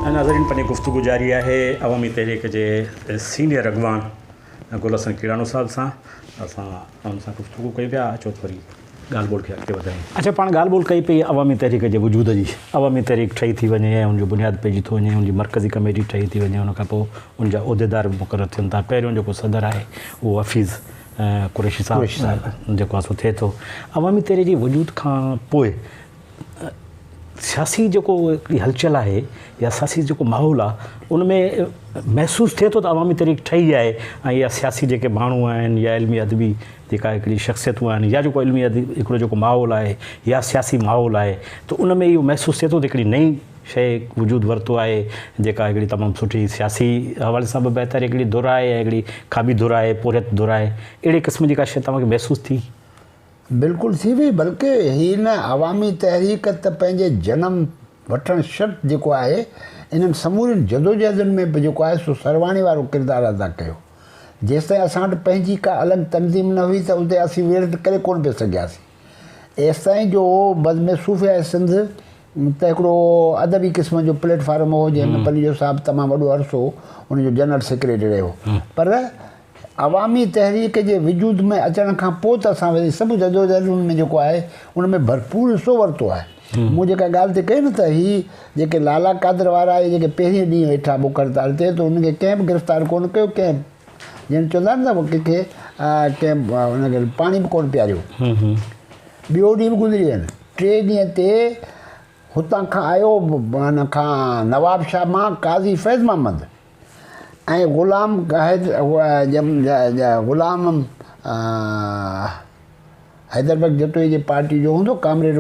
नाज़रीन, पंहिंजी गुफ़्तगू जारी आहे अवामी तहरीक जे सीनियर अॻवान गुल हसन कीड़ाणू साहिब सां। असां उन सां गुफ़्तगू कई पिया, अचो त वरी ॻाल्हि ॿोल खे अॻिते वधायूं। अच्छा, पाण ॻाल्हि ॿोल कई पई अवामी तहरीक जे वजूद जी। अवामी तहरीक ठही थी वञे ऐं उनजो बुनियादु पइजी थो वञे, उनजी मरकज़ी कमेटी ठही थी वञे, उनखां पोइ उनजा उहिदेदार मुक़ररु थियनि था। पहिरियों जेको सदर आहे उहो हफ़ीज़ कुरैशी साहिब जेको आहे सो थिए थो। अवामी तहरीक जी वजूद खां पोइ सियासी जेको हिकिड़ी हलचल आहे या सियासी जेको माहौल आहे उन में महसूसु थिए थो त अवामी तहरीक ठही आहे ऐं या सियासी जेके माण्हू आहिनि या इल्मी अदबी जेका हिकिड़ी शख़्सियतूं आहिनि या जेको इल्मी हिकिड़ो जेको माहौल आहे या सियासी माहौल आहे, त उन में इहो महसूसु थिए थो त हिकिड़ी नई शइ वजूदु वरितो आहे जेका हिकिड़ी तमामु सुठी सियासी हवाले सां बि बहितर हिकिड़ी धुर आहे या हिकिड़ी खाबी धुर आहे, पोरियत धुर आहे। अहिड़े क़िस्म जी का शइ तव्हांखे महसूसु थी? बिल्कुलु थी वई, बल्कि हिन अवामी तहरीक त पंहिंजे जनम वठणु शर्त जेको आहे इन्हनि समूरियुनि जदोजहदुनि में बि जेको आहे सो सरवाणी वारो किरदारु अदा कयो। जेसिताईं असां वटि पंहिंजी का अलॻि तनज़ीम न हुई त उते असीं विरत करे कोन पिए सघियासीं। एसिताईं जो बज़्म सूफ़िया सिंध त हिकिड़ो अदबी क़िस्म जो प्लेटफार्म हो जंहिंमें पलीजो साहिबु तमामु वॾो अरसो उनजो जनरल सेक्रेटरी रहियो। पर अवामी तहरीक जे वजूद में अचण खां पोइ त असां वरी सभु जदोजहदुनि में जेको आहे उन में भरपूर हिसो वरितो आहे। मूं जेका ॻाल्हि ते कई न त हीअ जेके लाला कादर वारा आहे जेके पहिरीं ॾींहुं वेठा बुख हड़ताल ते, त उनखे कंहिं बि गिरफ़्तार कोन कयो, कंहिं जंहिं चवंदा आहिनि न कंहिंखे कंहिं उनखे पाणी बि कोन पीआरियो। ॿियो ॾींहुं बि गुज़री वियनि। टे ॾींहं ते हुतां खां आयो हुन खां नवाब शाह मां काज़ी फैज़ मोहम्मद ऐं ग़ुलाम हैदरबग जतोई जे पार्टी जो हूंदो कामरेड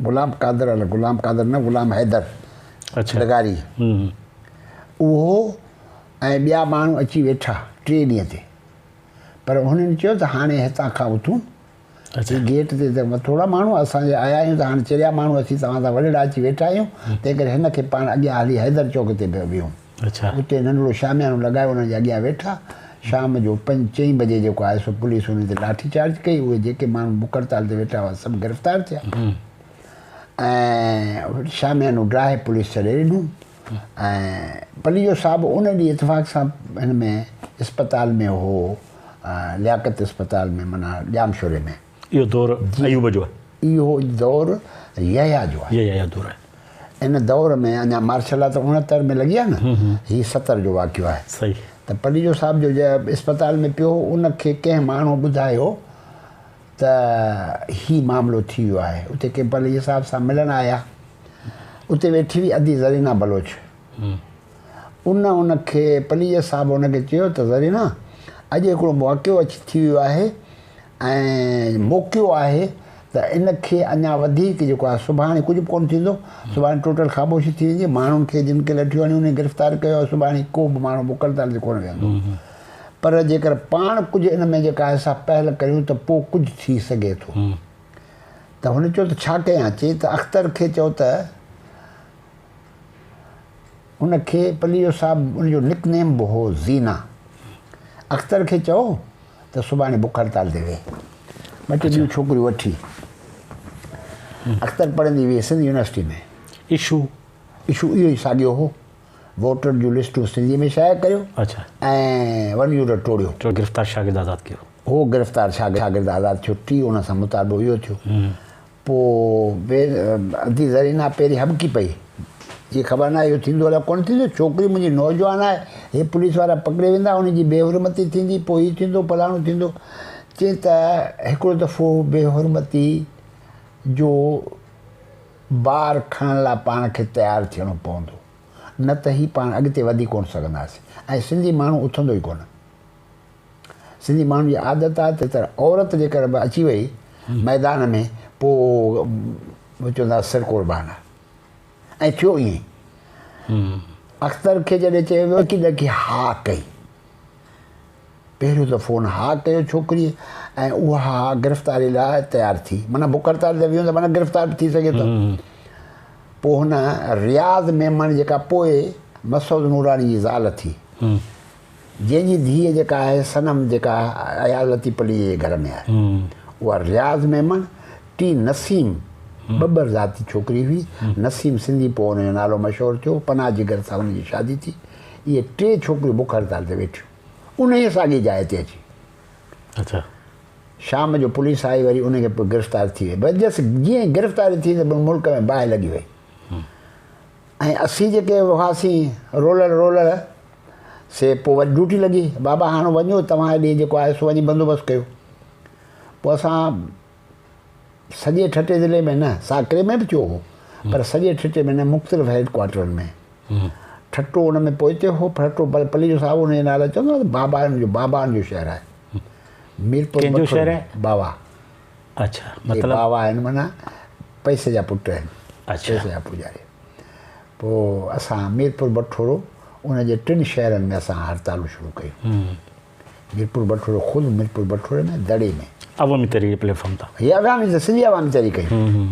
ग़ुलाम कादर न ग़ुलाम हैदर लगारी, उहो ऐं ॿिया माण्हू अची वेठा टे ॾींहं ते। पर हुननि चयो त हाणे हितां खां उथूं गेट ते त थोरा माण्हू असांजे आया आहियूं, त हाणे चरिया माण्हू असीं तव्हां सां वॾेरा अची वेठा आहियूं, तंहिं करे हिन खे पाण अॻियां हली हैदर चौक ते पिया वियूं। उते नंढिड़ो शामियानो लॻायो, हुनजे अॻियां वेठा। शाम जो 5-4 बजे जेको आहे सो पुलिस हुन ते लाठी चार्ज कई। उहे जेके माण्हू बुख हड़ताल ते वेठा हुआ सभु गिरफ़्तार थिया ऐं शामियानो ड्राहे पुलिस छॾे ॾिनो। ऐं पलीजो साहिबु उन ॾींहुं इतफ़ाक़ सां हिन में इस्पताल में हो, लियाकत इस्पताल में, माना जामशोरे में। इहो दौर अयूब जो आहे? इहो दौर यया जो आहे। यया दौर आहे। इन दौर में अञा मार्शल लॉ त 69 में लॻी आहे न, हीअ 70 जो वाक़ियो आहे। सही। त पलीजो साहिब जो इस्पताल में पियो, उनखे कंहिं माण्हू ॿुधायो त हीअ मामिलो थी वियो आहे। उते कंहिं पलीजो साहिब सां मिलण आया, उते वेठी हुई अदी ज़रीना बलोच। उनखे पलीजो साहिबु उनखे चयो त ज़रीना, अॼु हिकिड़ो वाक़ियो अची थी वियो आहे ऐं मौक़ियो आहे त इनखे अञा वधीक जेको आहे सुभाणे कुझु बि कोन थींदो, सुभाणे टोटल ख़ामोशी थी वेंदी। माण्हुनि खे जिन खे लठियूं आहिनि उन गिरफ़्तार कयो आहे, सुभाणे को बि माण्हू बुख हड़ताल ते कोन वेहंदो। पर जेकर पाण कुझु इन में जेका असां पहल करियूं त पोइ कुझु थी सघे थो। त हुन चयो त छा कयां? चई त अख़्तर खे चयो त उनखे पलीजो साहिबु उनजो निकनेम बि हो ज़ीना। अख़्तर खे चयो त सुभाणे बुख हड़ताल ते वेह। ॿ टे ॿियूं छोकिरियूं वठी अख़्तर पढ़ंदी हुई सिंध यूनिवर्सिटी में। इशू इहो ई साॻियो हो। वोटर जूं लिस्टूं सिंधी में शाया करियो ऐं वन यूनिट टोड़ियो। गिरफ़्तार शागिर्द आज़ादु कयो। हो गिरफ़्तार शागिर्द आज़ादु थियो। टी हुन सां मुताबिक़ इहो थियो। पोइ अदी ज़रीना पहिरीं हबकी पई, ये ख़बर न आहे इहो थींदो अलाए कोन थींदो, छोकिरी मुंहिंजी नौजवान आहे, हे पुलिस वारा पकिड़े वेंदा, हुनजी बेहुरमती थींदी, पोइ हीअ थींदो फलाणो थींदो। चई त हिकिड़ो दफ़ो बेहुरमती जो बार खणण लाइ पाण खे तयारु थियणो पवंदो, न त ही पाण अॻिते वधी कोन सघंदासीं। ऐं सिंधी माण्हू उथंदो ई कोन। सिंधी माण्हुनि जी आदत आहे त औरत जेकर बि अची वई मैदान में पोइ चवंदा सिर कुर्बान आहे। ऐं थियो ईअं। अख़्तर खे जॾहिं चयो वियो की ॾकी हा कई, पहिरियों दफ़ो हुन हा कयो छोकिरी, ऐं उहा गिरफ़्तारी लाइ तयारु थी। माना बुख हड़ताल ते वियो त माना गिरफ़्तार बि थी सघे थो। पोइ हुन रियाज़ मेमन जेका पोइ मसूद नूरानी जी ज़ाल थी, जंहिंजी धीअ जेका आहे सनम जेका अयाल लतीफ़ अली जे घर में आहे, उहा रियाज़ मेमन, टी नसीम ॿ ज़ाती छोकिरी हुई, नसीम सिंधी, पोइ हुनजो नालो मशहूरु थियो, पनाह जिगर सां हुनजी शादी थी। इहे 3 छोकिरियूं बुख हड़ताल ते वेठियूं उन ई साॻी जाइ ते अची। अच्छा, शाम जो पुलिस आई, वरी उनखे गिरफ़्तार थी वई। बस जस्ट जीअं ई गिरफ़्तारी थी त मुल्क में बाहि लॻी वई। ऐं असीं जेके हुआसीं रोलर से पोइ वरी ड्यूटी लॻी, बाबा हाणे वञो तव्हां हेॾे जेको आहे सो वञी बंदोबस्तु कयो। पोइ असां सॼे ठटे ज़िले में न, साकरे में बि थियो हो, पर सॼे ठटे में न, मुख़्तलिफ़ हेडक्वार्टरनि में। ठटो हुन में पहुते हो, ठटो पली जो साहिबु हुनजे नाले चवंदो आहे बाबान जो शहरु आहे, मीरपुर कंहिंजो शहरु आहे? बाबा। अच्छा, मतिलबु बाबा आहिनि माना पैसे जा पुट आहिनि, अच्छा, पैसे जा पुजारी। पोइ असां मीरपुर बठोड़ो उनजे 3 शहरनि में असां हड़तालूं शुरू कयूं। मीरपुर बठोड़ो ख़ुदि मीरपुर बठोड़े में दड़े में अवामी तहरीक प्लेटफॉर्म था, हीअ अवामी त सिंधी अवामी तहरीक कयूं।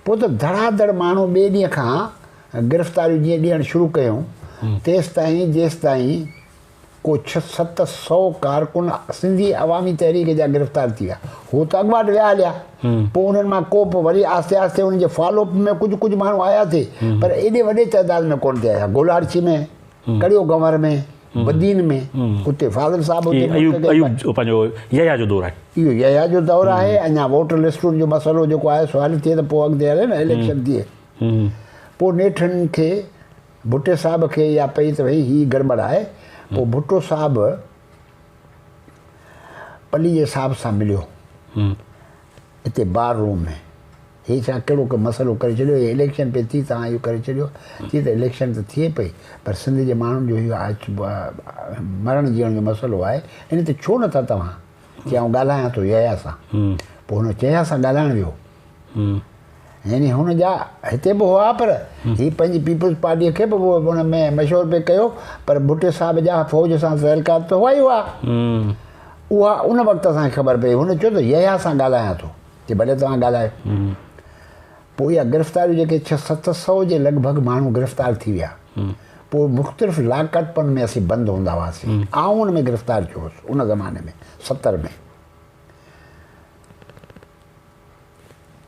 पोइ त धड़ाधड़ माण्हू ॿिए ॾींहं खां गिरफ़्तारियूं जीअं ॾियणु शुरू कयूं, जेसिताईं को 600-700 कारकुन सिंधी अवामी तहरीक जा गिरफ़्तार थी विया। हू त अॻुवाट विया हलिया, पोइ उन्हनि मां को बि वरी आस्ते आस्ते उनजे फॉलोअप में कुझु माण्हू आया थिए, पर एॾे वॾे तइदाद में कोन थिया। गोलारची में, कड़ियो गंवर में, बदीन में, उते फाज़िल साहिबु पंहिंजो यया जो दौरु आहे। इहो यया जो दौरु आहे। अञा वोटर लिस्टुनि जो मसइलो जेको आहे सो हल थिए त पोइ अॻिते हले न, इलेक्शन थिए। पोइ नेठनि खे भुट्टे साहिब खे या पई त भई हीअ गड़बड़ आहे। पोइ भुट्टो साहिबु पली जे साहिब सां मिलियो हिते बार रूम में। हीअ छा कहिड़ो को मसइलो करे छॾियो, इहे इलेक्शन पे थी, तव्हां इहो करे छॾियो। थी त इलेक्शन त थिए पई, पर सिंध जे माण्हुनि जो इहो मरण जीअण जो मसइलो आहे, इन ते छो नथा तव्हां की आउं ॻाल्हायां थो यया सां। पोइ हुन चया सां ॻाल्हाइणु वियो, यानी हुनजा हिते बि हुआ, पर हीअ पंहिंजी पीपल्स पार्टीअ खे बि हुन में मशहूरु पे कयो। पर भुट्टे साहिब जा फ़ौज सां तहलकात त हुआ ई हुआ। उहा उन वक़्तु असांखे ख़बर पई। हुन चयो त यया सां ॻाल्हायां थो, की भले तव्हां ॻाल्हायो। पोइ इहा गिरफ़्तारियूं जेके 600-700 जे लॻभॻि माण्हू गिरफ़्तार थी विया। पोइ मुख़्तलिफ़ लाकटपन में असीं बंदि हूंदा हुआसीं। आउं हुन में गिरफ़्तार थियो हुउसि उन ज़माने में 70 में।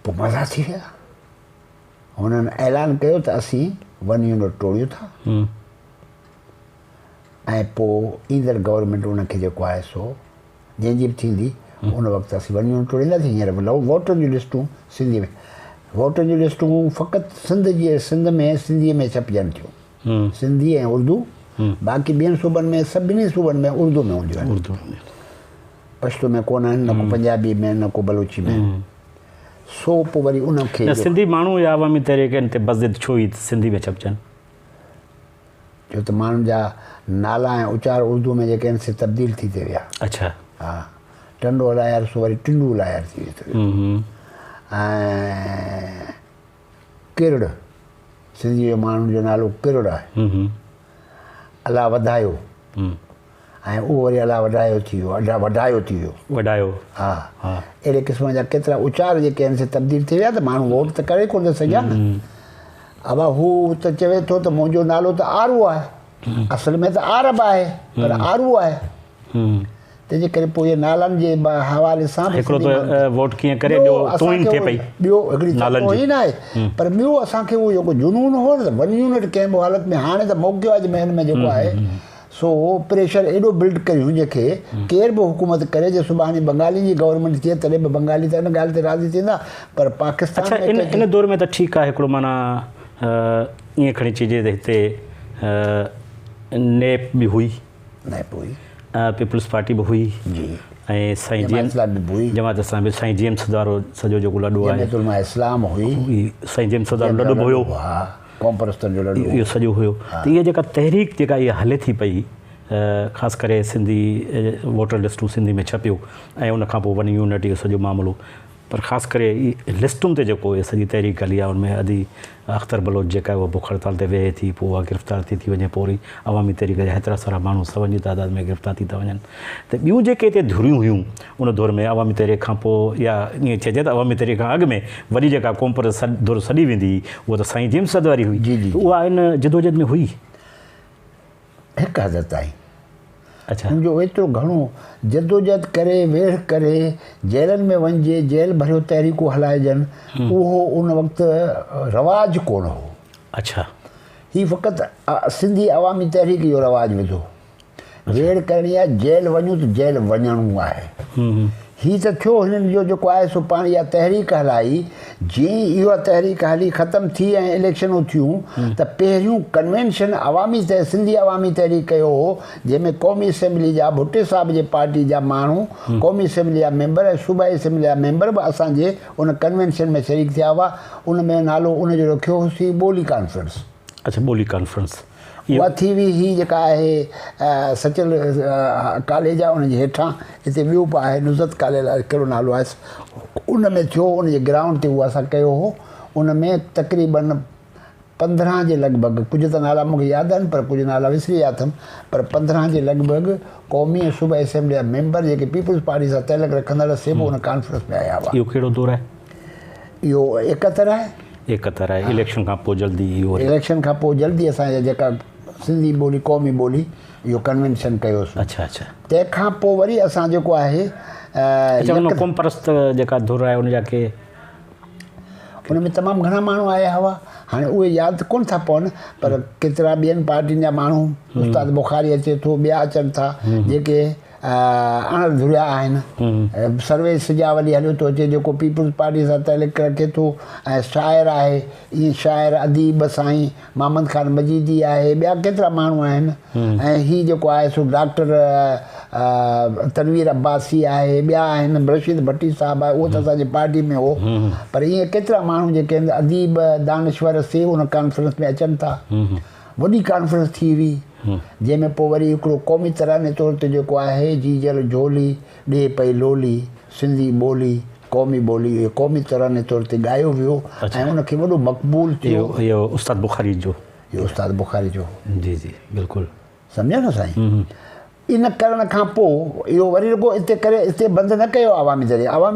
पोइ मज़ा थी विया। हुननि ऐलान कयो त असीं 1 यूनिट टोड़ियूं था, ऐं पोइ ईंदड़ गवर्नमेंट उनखे जेको आहे सो जंहिंजी बि थींदी उन वक़्तु असीं 1 यूनिट टोड़ींदासीं। हींअर वोटनि जूं लिस्टूं सिंधी में, वोटनि जूं लिस्टूं फ़क़ति सिंध में सिंधीअ में छपजनि थियूं, सिंधी ऐं उर्दू। बाक़ी ॿियनि सूबनि में, सभिनी सूबनि में उर्दू में हूंदियूं आहिनि, पश्तो में कोन आहिनि, न को पंजाबी में, न को बलूची में। सो पोइ वरी उनखे सिंधी माण्हू या अवामी तहरीकनि ते बज़िद छो ई सिंधी में छपजनि? छो त माण्हुनि जा नाला ऐं उचार उर्दू में जेके आहिनि से तब्दील थी थिए विया। अच्छा, हा, टंडो अलायर सो वरी टिंडू अलायर थी वियो। ऐं किरड़, सिंधी जो माण्हुनि जो नालो किरड़ आहे, अला वधायो, ऐं उहो वरी अला वधायो थी वियो, अला वधायो थी वियो, वधायो। हा, अहिड़े क़िस्म जा केतिरा उचार जेके आहिनि से तब्दील थी विया, त माण्हू वोट त करे कोन थो सघिया न। अब हू त चवे थो त मुंहिंजो नालो त आरू आहे, असल में त आरब आहे, पर आरू आहे। तंहिंजे करे पोइ इहे नालनि जे हवाले सां हिकिड़ो त वोट कीअं करे तोइन थिए पई, ॿियो हिकिड़ी तोइन आहे। पर ॿियो असांखे उहो जेको जुनून हो न, 1 यूनिट कंहिं बि हालत में, हाणे त मौक़ो आहे जंहिंमें हिन में जेको आहे सो प्रेशर एॾो बिल्ड करियूं जेके केर बि हुकूमत करे, जे सुभाणे बंगाली जी गवर्नमेंट थिए तॾहिं बि बंगाली त इन ॻाल्हि ते राज़ी थींदा, पर पाकिस्तान। अच्छा, इन दौर में त ठीकु आहे, हिकिड़ो माना ईअं खणी चइजे त हिते नेप बि हुई, पीपल्स पार्टी बि हुई जी, ऐं साईं जमात इस्लामी, साईं जेम्स वारो सॼो जेको लॾो आहे इस्लाम हुई, साईं जेम्स वारो लॾो बि हुयो, कॉम्परस्तनि जो लॾो इहो सॼो हुयो। त इहा जेका तहरीक जेका इहा हले थी पई, ख़ासि करे सिंधी वोटर लिस्टूं सिंधी में छपियो, ऐं उनखां पोइ 1 यूनिट इहो सॼो मामिलो, पर ख़ासि करे लिस्टुनि ते जेको इहा सॼी तहरीक हली आहे, उनमें अदी अख़्तर बलोच जेका आहे उहा बुख हड़ताल ते वेहे थी, पोइ उहा गिरफ़्तार थी वञे, पोइ वरी अवामी तहरीक जा हेतिरा सारा माण्हू 100 जी तादाद में गिरफ़्तार थी था वञनि। त ॿियूं जेके हिते धुरियूं हुयूं उन दौर में, अवामी तहरीक खां पोइ, या ईअं चइजे त अवामी तहरीक खां अॻु में वरी जेका कॉम्पर धुर सॾी वेंदी उहा त साईं जेम्स वारी हुई। जी जी, उहा इन जदोजहद में हुई हिकु हद ताईं। अच्छा हुनजो एतिरो घणो जदोजहद करे वेड़ करे जेलनि में वञिजे जेल भरियो तहरीकूं हलाइजनि उहो उन वक़्तु रवाजु कोन हो। अच्छा ही फ़क़ति सिंधी अवामी तहरीक इहो रवाजु विधो वेड़ करणी आहे जेल वञूं त जेल वञणो आहे। ही त थियो हिननि जो जेको आहे सो पाण इहा तहरीक हलाई जीअं इहा तहरीक हली ख़तमु थी ऐं इलेक्शनूं थियूं त पहिरियों कन्वेंशन सिंधी अवामी तहरीक कयो हो जंहिंमें क़ौमी असेंबली जा भुट्टे साहिब जे पार्टी जा माण्हू क़ौमी असेंबली जा मेंबर ऐं सूबाई असेंबली जा मेंबर बि असांजे उन कन्वेंशन में शरीक थिया हुआ। उन में नालो उनजो रखियो होसीं ॿोली कॉन्फ्रेंस। अच्छा ॿोली कॉन्फ्रेंस उहा थी हुई ही जेका आहे सचल कॉलेज आहे उनजे हेठां हिते ॿियो बि आहे नुज़रत कॉलेज कहिड़ो नालो आहे उन में थियो उनजे ग्राउंड ते उहो असां कयो हो। उन में तक़रीबन 15 जे लॻभॻि कुझु त नाला मूंखे यादि आहिनि पर कुझु नाला विसरी विया अथमि पर 15 जे लॻभॻि क़ौमी ऐं सूबाई असेंबली जा मेंबर जेके पीपल्स पार्टी सां तलक रखंदड़ से बि उन कॉन्फ्रेंस में आया हुआ। इहो कहिड़ो दौर आहे? इहो 71 आहे। 71 आहे। इलेक्शन खां पोइ जल्दी इहो इलेक्शन खां पोइ जल्दी असांजा जेका सिंधी ॿोली क़ौमी ॿोली इहो कन्वेंशन कयोसीं। अच्छा अच्छा तंहिंखां पोइ वरी असां जेको आहे क़ौम परस्त जेका धुर आहे उनजा के उन में तमामु घणा माण्हू आया हुआ। हाणे उहे यादि कोन था पवनि पर केतिरा ॿियनि पार्टियुनि जा माण्हू उस्ताद बुखारी अचे थो ॿिया अचनि था जेके अणधुरिया आहिनि। सर्वे सिजावली हलियो थो अचे जेको पीपल्स पार्टी सां तहलीक रखे थो ऐं शाइर आहे ईअं शाइर अदीब साईं मोहम्मद ख़ान मजीदी आहे ॿिया केतिरा माण्हू आहिनि ऐं हीअ जेको आहे सो डॉक्टर तनवीर अब्बासी आहे ॿिया आहिनि रशीद भट्टी साहिबु आहे उहो त असांजी पार्टी में हो पर ईअं केतिरा माण्हू जेके आहिनि अदीब दानश्वर से उन कॉन्फ्रेंस में अचनि था। वॾी कॉन्फ्रेंस थी हुई जंहिंमें पोइ वरी हिकिड़ो क़ौमी तराने तौर ते जेको आहे जीजल झोली ॾे पई लोली सिंधी ॿोली क़ौमी ॿोली इहो क़ौमी तराने तौर ते ॻायो वियो ऐं उनखे वॾो मक़बूल थियो। इहो उस्ताद बुखारी जो इहो उस्ताद बुखारी जो जी जी बिल्कुलु सम्झो न साईं। इन करण खां पोइ इहो वरी रुॻो हिते करे हिते बंदि न कयो अवामी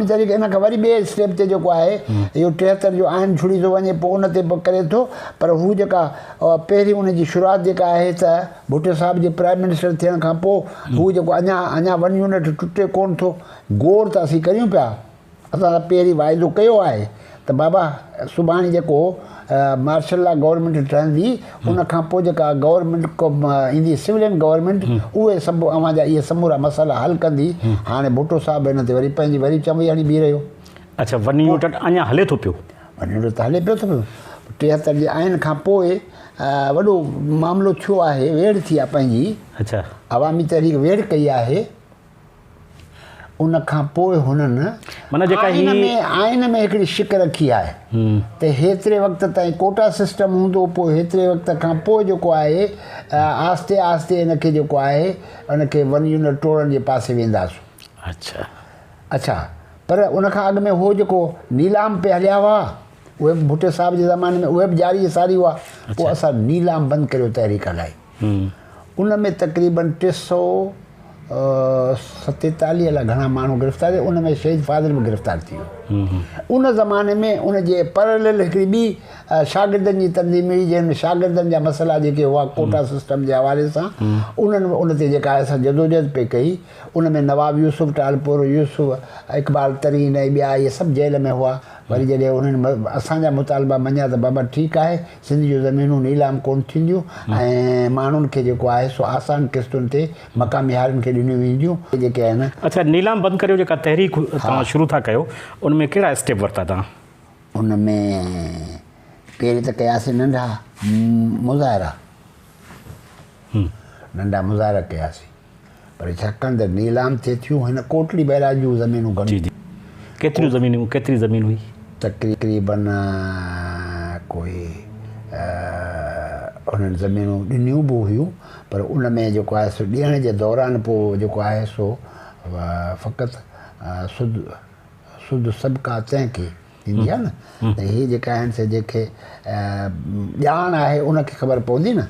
तहरीक इन खां वरी ॿिए स्टेप ते जेको आहे इहो 73 जो आइन छुड़ी थो वञे पोइ उन ते करे थो पर हू जेका पहिरीं उनजी शुरूआति जेका आहे त भुट्टे साहिब जे प्राइम मिनिस्टर थियण खां पोइ हू जेको अञा 1 यूनिट टुटे कोन थो गौर त असीं करियूं पिया। असां पहिरीं वाइदो कयो आहे त बाबा सुभाणे जेको मार्शल लॉ गवर्नमेंट ठहंदी उन खां पोइ जेका गवर्नमेंट ईंदी सिविलियन गवर्नमेंट उहे सभु अवां जा इहे समूरा मसाला हल कंदी। हाणे भुट्टो साहिबु हिन ते वरी पंहिंजी वरी चंबी हणी बीह रहियो। अच्छा 1 यूनिट अञा हले थो पियो? 1 यूनिट त हले पियो थो 73 जे आइन खां पोइ वॾो मामिलो थियो आहे वेड़ थी आहे पंहिंजी। अच्छा अवामी तहरीक वेड़ कई आहे उन खां पोइ हुननि माना जेका आइन में हिकिड़ी शिक रखी आहे त हेतिरे वक़्त ताईं कोटा सिस्टम हूंदो पोइ हेतिरे वक़्त खां पोइ जेको आहे आस्ते आस्ते हिनखे जेको आहे उनखे 1 यूनिट तोड़ण जे पासे वेंदासीं। अच्छा अच्छा पर उन खां अॻु में हो जेको नीलाम पे हलिया हुआ उहे बि भुट्टे साहिब जे ज़माने में उहे बि जारी सारी हुआ। पोइ असां नीलाम बंदि करियो तहरीक हलाई उन में तक़रीबन 347 अलाए घणा माण्हू गिरफ़्तार उन में शहीद फाज़िल बि गिरफ़्तार थी वियो। उन ज़माने में उनजे पैरेलल हिकिड़ी ॿी शागिर्दनि जी तंज़ीम हुई जंहिंमें शागिर्दनि जा मसइला जेके हुआ कोटा सिस्टम जे हवाले सां उन्हनि उन ते जेका असां जदोजहद पे कई उन में नवाब यूसुफ टालपुर यूसुफ इकबाल तरीन ऐं ॿिया इहे सभु जेल में हुआ। वरी जॾहिं उन्हनि असांजा मुतालबा मञिया त बाबा ठीकु आहे सिंध जूं ज़मीनूं नीलाम कोन थींदियूं ऐं माण्हुनि खे जेको आहे सो आसान किस्तुनि ते मक़ामी हारियुनि खे ॾिनियूं वेंदियूं जेके आहिनि। अच्छा नीलाम बंदि करियो जेका तहरीक तव्हां शुरू था कयो उन में कहिड़ा स्टेप वरिता तव्हां? उन में पहिरीं त कयासीं नंढा मुज़ाहिरा कयासीं पर छाकाणि त नीलाम थिए थियूं हिन कोटली बैराज जूं ज़मीनूं घणियूं केतिरी ज़मीन हुई? तक़रीबन कोई उन्हनि ज़मीनूं ॾिनियूं बि हुयूं पर उन में जेको आहे सो ॾियण जे दौरान पोइ जेको आहे सो फ़क़ति सुद सबका तंहिंखे थींदी आहे न त इहे जेका आहिनि से जेके ॼाण आहे उनखे ख़बर पवंदी न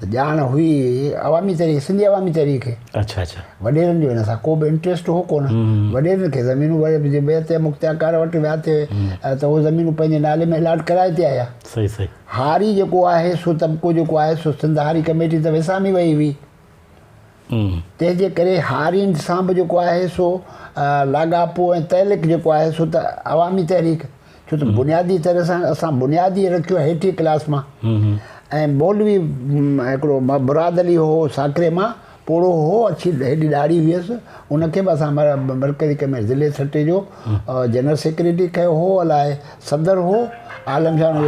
त ॼाण हुई अवामी तहरीक सिंधी अवामी तहरीक खे। अच्छा अच्छा वॾेरनि जो हिन सां को बि इंट्रस्ट हो कोन। वॾेरनि खे ज़मीनूं ॿिए ते मुख़्तियारकार वटि विया थिए त उहे ज़मीनूं पंहिंजे नाले में अलाट कराए ते आया। सही सही हारी जेको आहे सो तबिको जेको आहे सो सिंध हारी कमेटी त विसामी वई हुई तंहिंजे करे हारियुनि सां बि जेको आहे सो लाॻापो ऐं तहलीक जेको आहे सो त अवामी तहरीक, छो त बुनियादी तरह सां असां बुनियादी रखियो आहे हेठी क्लास मां। ऐं मौलवी हिकिड़ो मुराद अली हो साकरे मां पोड़ो हो, अच्छी हेॾी ॾाढ़ी हुयसि, उनखे बि असां मरकज़ी कमेटी ज़िले सटे जो जनरल सेक्रेटरी कयो हो, अलाए सदर हो आलम शाह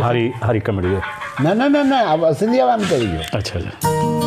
हारी कमेटी जो न सिंधी अवामी तहरीक जो। अच्छा अच्छा।